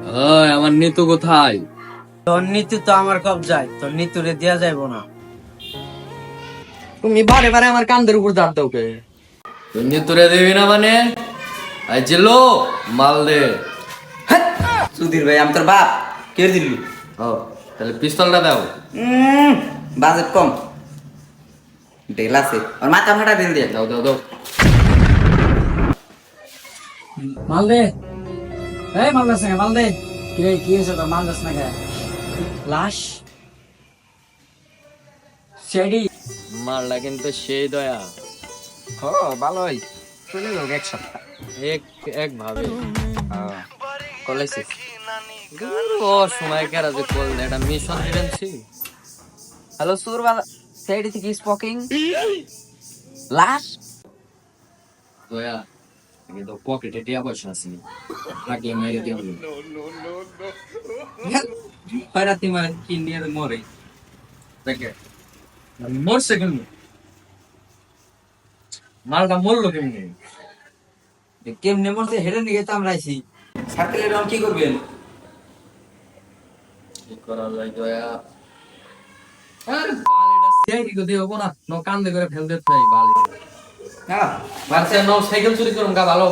ওই আমার নিতু কোথায়? তোর নীতি তো আমার কবজায়, তোর নীতুরে দেয়া যাইব না। তুমি বারে বারে আমার কান্দের উপর দাঁত দাও কে? তুই নিতুরে দিবি না মানে? আই জিল্লো মাল দে। সুধীর ভাই আমি তোর বাপ কে দিলি? ও তাহলে পিস্তলটা দাও। বাজেট কম ঢেল আছে আর মাথা ফাটা দিল দিয়ে দাও দাও দাও। মাল দে, এই মাল দাস না, মাল দে। কি হয়েছে তোর, মাল দাস না কে? লাশ সেডি। মালটা কিন্তু সেই দয়া হ ভালোই চলে যাও এক সপ্তাহ। এক এক ভাবে কলেজে ও সময় কেরা যে কল এটা মিশন দিবেন ছি। হ্যালো সুরবালা সাইড থেকে স্পোকিং লাশ দয়া কিন্তু পকেটে টিয়া পয়সা আছে থাকলে মেরে দিও। খয়রাতি মানে ইন্ডিয়াতে মরে দেখে মরছে কেমনি? মালটা মরলো কেমনি? কেমনে মরছে হেডে নিয়ে তো আমরা আইছি। সার্কেলের রং কি করবেন? কি করা যায় দয়া? আরে বালিটা সাইড করে দিও না, নো কান্দে করে ফেল দিতে চাই বালি। হ্যাঁ বাচ্চা নাও সাইকেল চুরি করুন গা ভালো